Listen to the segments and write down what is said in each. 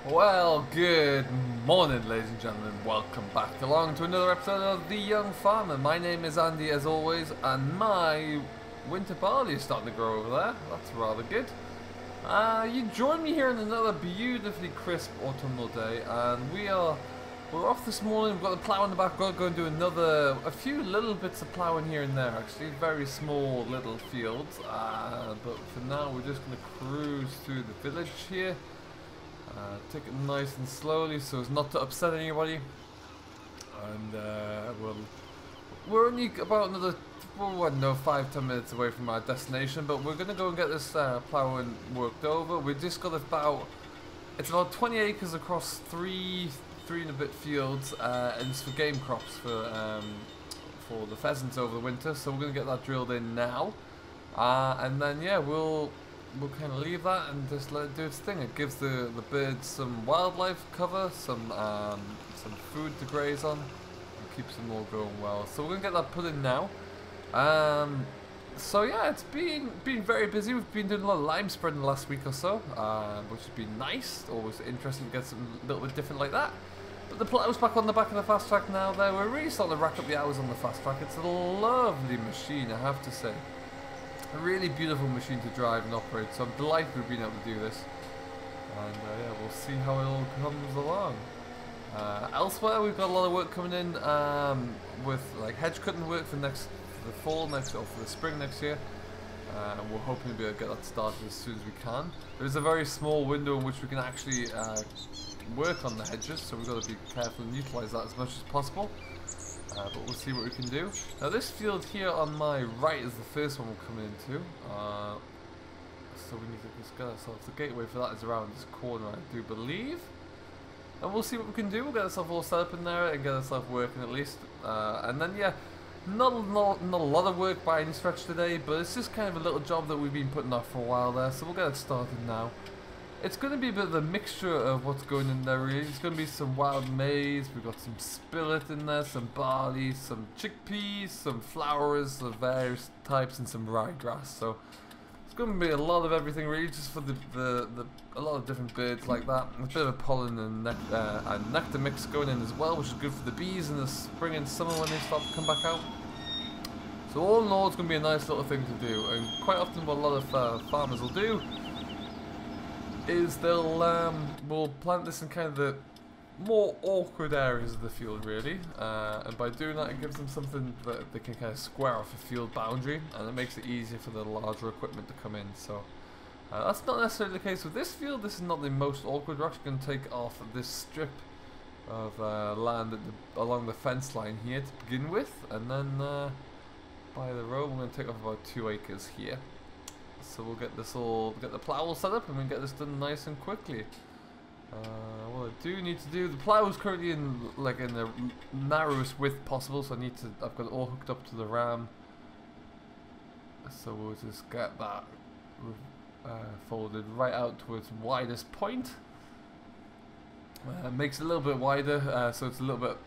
Well, good morning, ladies and gentlemen. Welcome back along to another episode of The Young Farmer. My name is Andy, as always, and my winter barley is starting to grow over there. That's rather good. You join me here on another beautifully crisp autumnal day, and we're off this morning. We've got the plough in the back. We're going to do a few little bits of ploughing here and there. Actually, very small little fields. But for now, we're just going to cruise through the village here. Take it nice and slowly so as not to upset anybody. And we're only about another, well, I don't know, 5-10 minutes away from our destination, but we're going to go and get this ploughing worked over. We just got it's about 20 acres across three and a bit fields, and it's for game crops for the pheasants over the winter. So we're going to get that drilled in now, and then yeah, we'll kind of leave that and just let it do its thing. It gives the birds some wildlife cover, some food to graze on, and keeps them all going well. So we're gonna get that put in now. So yeah, it's been very busy. We've been doing a lot of lime spreading the last week or so, which has been nice. Always interesting to get something a little bit different like that. But the plough's back on the back of the fast track now. There, we're really starting to rack up the hours on the fast track. It's a lovely machine, I have to say. A really beautiful machine to drive and operate, so I'm delighted we've been able to do this. And yeah, we'll see how it all comes along. Elsewhere, we've got a lot of work coming in with like hedge cutting work for the fall next, or for the spring next year. And we're hoping to be able to get that started as soon as we can. There's a very small window in which we can actually work on the hedges, so we've got to be careful and utilise that as much as possible. But we'll see what we can do. Now this field here on my right is the first one we're coming into. So we need to just get ourselves, the gateway for that is around this corner, I do believe. And we'll see what we can do. We'll get ourselves all set up in there and get ourselves working at least. And then yeah, not a lot of work by any stretch today, but it's just kind of a little job that we've been putting off for a while there. So we'll get it started now. It's going to be a bit of a mixture of what's going in there really. It's going to be some wild maize, we've got some spillet in there, some barley, some chickpeas, some flowers of various types, and some ryegrass. So it's going to be a lot of everything really, just for a lot of different birds like that. A bit of a pollen and nectar mix going in as well, which is good for the bees in the spring and summer when they start to come back out. So all in all, it's going to be a nice little thing to do, and quite often what a lot of farmers will do is we'll plant this in kind of the more awkward areas of the field really, and by doing that it gives them something that they can kind of square off a field boundary, and it makes it easier for the larger equipment to come in. So that's not necessarily the case with this field. This is not the most awkward. We're actually going to take off this strip of land along the fence line here to begin with, and then by the road we're going to take off about 2 acres here. So we'll get the plough all set up, and we can get this done nice and quickly. What I do need to do, the plough is currently in the narrowest width possible, so I've got it all hooked up to the ram. So we'll just get that folded right out to its widest point. Makes it a little bit wider, so it's a little bit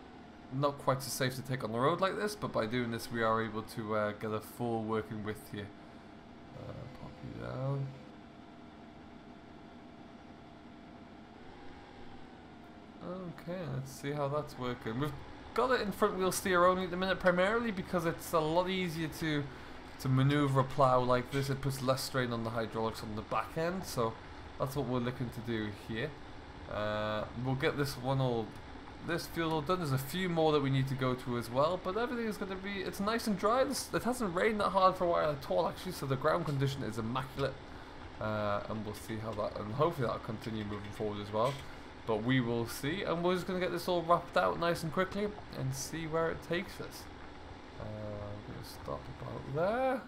not quite so safe to take on the road like this, but by doing this we are able to get a full working width here. Pop you down. Okay, let's see how that's working. We've got it in front wheel steer only at the minute, primarily because it's a lot easier to maneuver a plough like this. It puts less strain on the hydraulics on the back end, so that's what we're looking to do here. We'll get this field all done. There's a few more that we need to go to as well, but everything is going to be, it's nice and dry. It hasn't rained that hard for a while at all actually, so the ground condition is immaculate, and we'll see how that, and hopefully that'll continue moving forward as well, but we will see. And we're just going to get this all wrapped out nice and quickly and see where it takes us. I'm going to stop about there.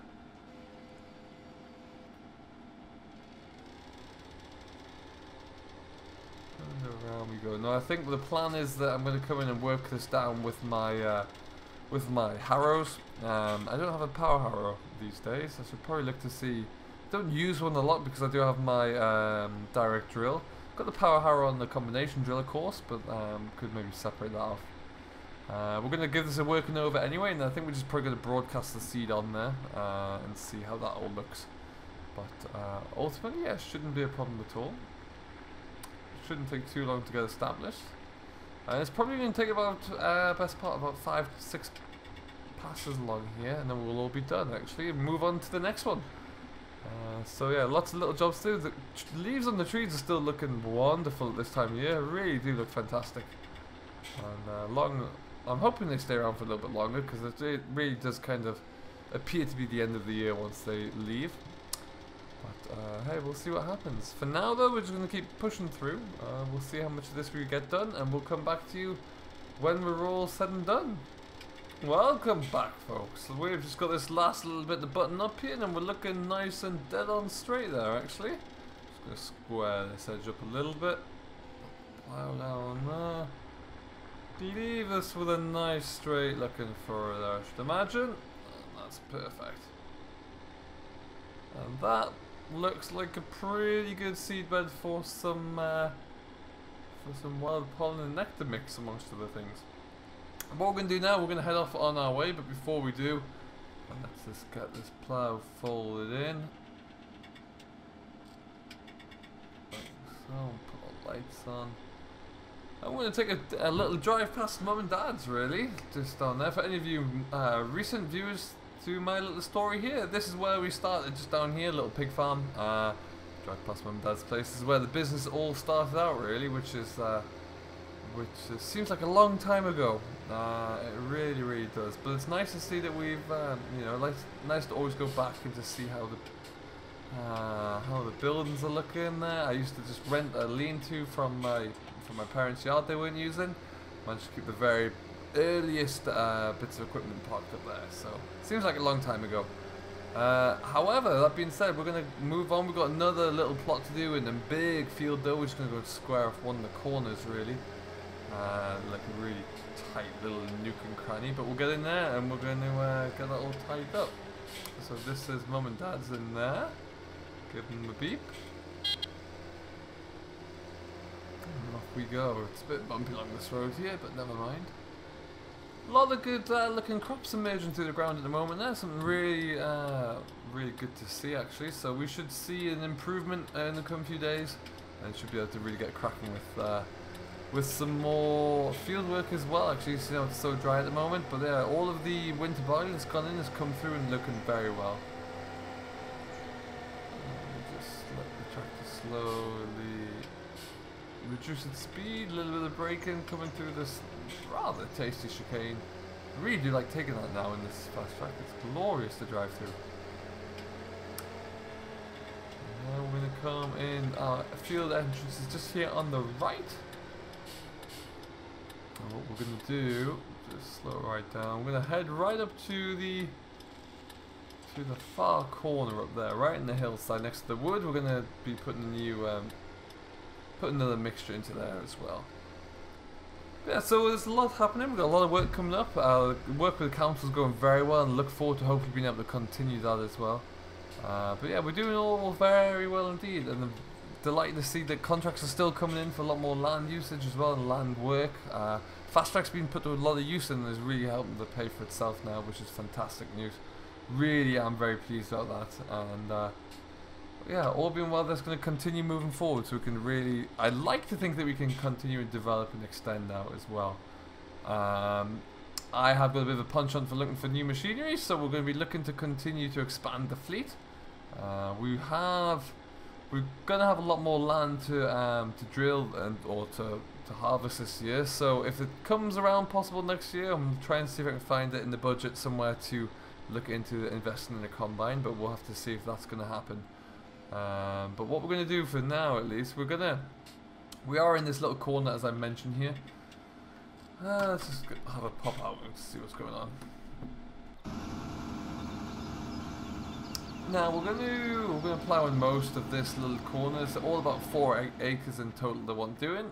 And around we go. Now I think the plan is that I'm going to come in and work this down with my harrows. I don't have a power harrow these days. I should probably look to see. I don't use one a lot because I do have my direct drill. Got the power harrow on the combination drill of course, but could maybe separate that off. We're going to give this a working over anyway, and I think we're just probably going to broadcast the seed on there and see how that all looks. But ultimately, yeah, shouldn't be a problem at all. shouldn't take too long to get established. And it's probably going to take about, best part, about 5 to 6 passes along here, and then we'll all be done actually, and move on to the next one. So yeah, lots of little jobs to do. The leaves on the trees are still looking wonderful at this time of year, really do look fantastic. And I'm hoping they stay around for a little bit longer, because it really does kind of appear to be the end of the year once they leave. But hey, we'll see what happens. For now though, we're just going to keep pushing through. We'll see how much of this we get done, and we'll come back to you when we're all said and done. Welcome back, folks. So we've just got this last little bit to button up here, and we're looking nice and dead on straight there actually. Just going to square this edge up a little bit. Plow down there. Leave us with a nice straight looking furrow there, I should imagine. And that's perfect. And that looks like a pretty good seedbed for some wild pollen and nectar mix, amongst other things. And what we're going to do now, we're going to head off on our way, but before we do, let's just get this plough folded in. Like so, put the lights on. I'm going to take a little drive past Mum and Dad's, really, just down there. For any of you recent viewers to my little story here, this is where we started, just down here, little pig farm. Drive past Mum and Dad's place. This is where the business all started out, really, which seems like a long time ago. It really, really does. But it's nice to see that we've, you know, nice to always go back and to see how the buildings are looking there. I used to just rent a lean-to from my parents' yard they weren't using. Managed to keep the very earliest bits of equipment parked up there. So seems like a long time ago. However, that being said, we're going to move on. We've got another little plot to do in a big field though. We're just going to go square off one of the corners really. Like a really tight little nook and cranny, but we'll get in there and we're going to get that all tied up. So this is Mum and Dad's in there. Give them a beep. And off we go. It's a bit bumpy along this road here, but never mind. A lot of good looking crops emerging through the ground at the moment there. Something really, really good to see actually. So we should see an improvement in the coming few days, and should be able to really get cracking with some more field work as well. Actually, you know, it's so dry at the moment, but yeah, all of the winter barley that's gone in has come through and looking very well. Just let the tractor slowly reduce its speed, a little bit of braking coming through this rather tasty chicane. I really do like taking that now in this fast track. It's glorious to drive through. Now we're going to come in. Our field entrance is just here on the right. And what we're going to do, just slow it right down. We're going to head right up to the far corner up there, right in the hillside next to the wood. We're going to be putting a new, put another mixture into there as well. Yeah, so there's a lot happening. We've got a lot of work coming up. Work with the council is going very well, and look forward to hopefully being able to continue that as well. But yeah, we're doing all very well indeed, and I'm delighted to see that contracts are still coming in for a lot more land usage as well, and land work. Fast track's been put to a lot of use and is really helping to pay for itself now, which is fantastic news. Really, I'm very pleased about that, and yeah, all being well, that's going to continue moving forward, so we can really, I'd like to think that we can continue and develop and extend out as well. I have got a bit of a punch on for looking for new machinery, so we're going to be looking to continue to expand the fleet. We're going to have a lot more land to drill or to harvest this year, so if it comes around possible next year, I'm going to try and see if I can find it in the budget somewhere to look into investing in a combine, but we'll have to see if that's going to happen. But what we're going to do for now, at least, we are in this little corner as I mentioned here. Let's just have a pop out and see what's going on. Now we're going to plough in most of this little corner. It's all about 4 acres in total that want doing.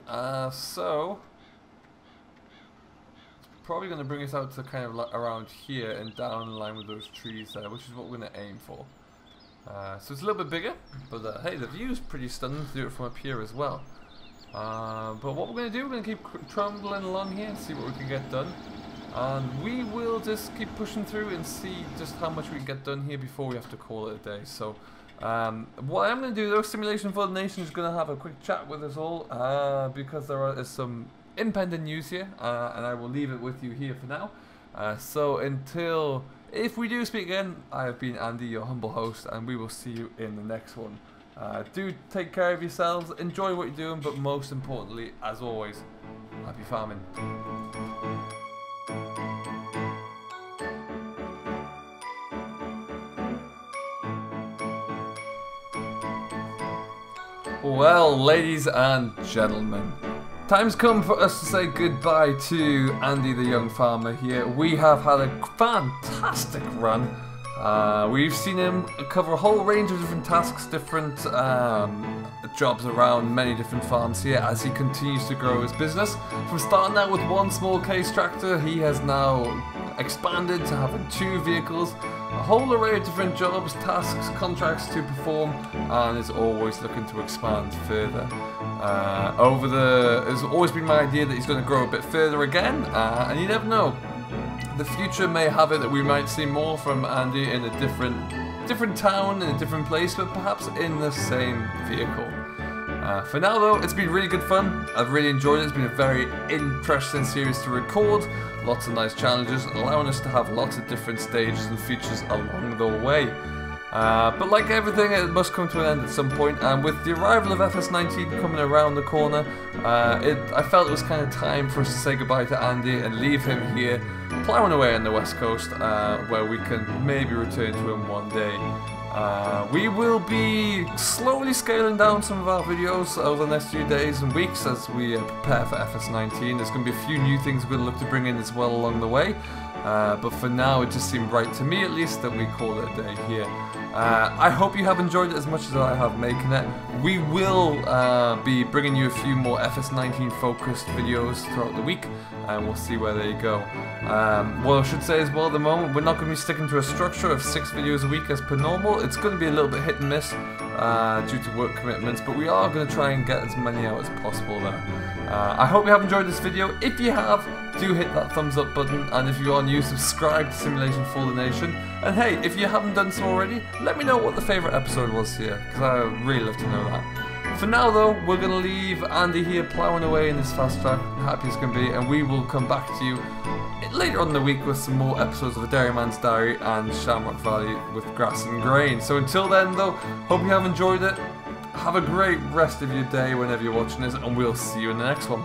So it's probably going to bring us out to kind of around here and down in line with those trees there, which is what we're going to aim for. So it's a little bit bigger, but hey, the view's pretty stunning to do it from up here as well. But what we're going to do, we're going to keep trundling along here and see what we can get done. And we will just keep pushing through and see just how much we can get done here before we have to call it a day. So What I'm going to do though, Simulation for the Nation is going to have a quick chat with us all because there is some impending news here, and I will leave it with you here for now. So until, if we do speak again, I have been Andy, your humble host, and we will see you in the next one. Do take care of yourselves, enjoy what you're doing, but most importantly, as always, happy farming. Well, ladies and gentlemen, time's come for us to say goodbye to Andy the young farmer here. We have had a fantastic run. We've seen him cover a whole range of different tasks, different jobs around many different farms here as he continues to grow his business. From starting out with one small case tractor, he has now expanded to having 2 vehicles, a whole array of different jobs, tasks, contracts to perform, and is always looking to expand further. It's always been my idea that he's going to grow a bit further again, and you never know. The future may have it that we might see more from Andy in a different town, in a different place, but perhaps in the same vehicle. For now though, it's been really good fun. I've really enjoyed it. It's been a very interesting series to record. Lots of nice challenges, allowing us to have lots of different stages and features along the way. But like everything, it must come to an end at some point, and with the arrival of FS19 coming around the corner, I felt it was kind of time for us to say goodbye to Andy and leave him here, ploughing away on the west coast, where we can maybe return to him one day. We will be slowly scaling down some of our videos over the next few days and weeks as we prepare for FS19. There's going to be a few new things we're going to look to bring in as well along the way. But for now, it just seemed right to me, at least, that we call it a day here. I hope you have enjoyed it as much as I have making it. We will be bringing you a few more FS19 focused videos throughout the week, and we'll see where they go. What I should say as well, at the moment, we're not going to be sticking to a structure of 6 videos a week as per normal. It's going to be a little bit hit and miss due to work commitments, but we are going to try and get as many out as possible there. I hope you have enjoyed this video. If you have, do hit that thumbs up button, and if you are new, subscribe to Simulation for the Nation. And hey, if you haven't done so already, let me know what the favourite episode was here, because I really love to know that. For now though, we're going to leave Andy here ploughing away in this fast track, happy as can be, and we will come back to you later on in the week with some more episodes of A Dairyman's Diary and Shamrock Valley with Grass and Grain. So until then though, hope you have enjoyed it. Have a great rest of your day whenever you're watching this, and we'll see you in the next one.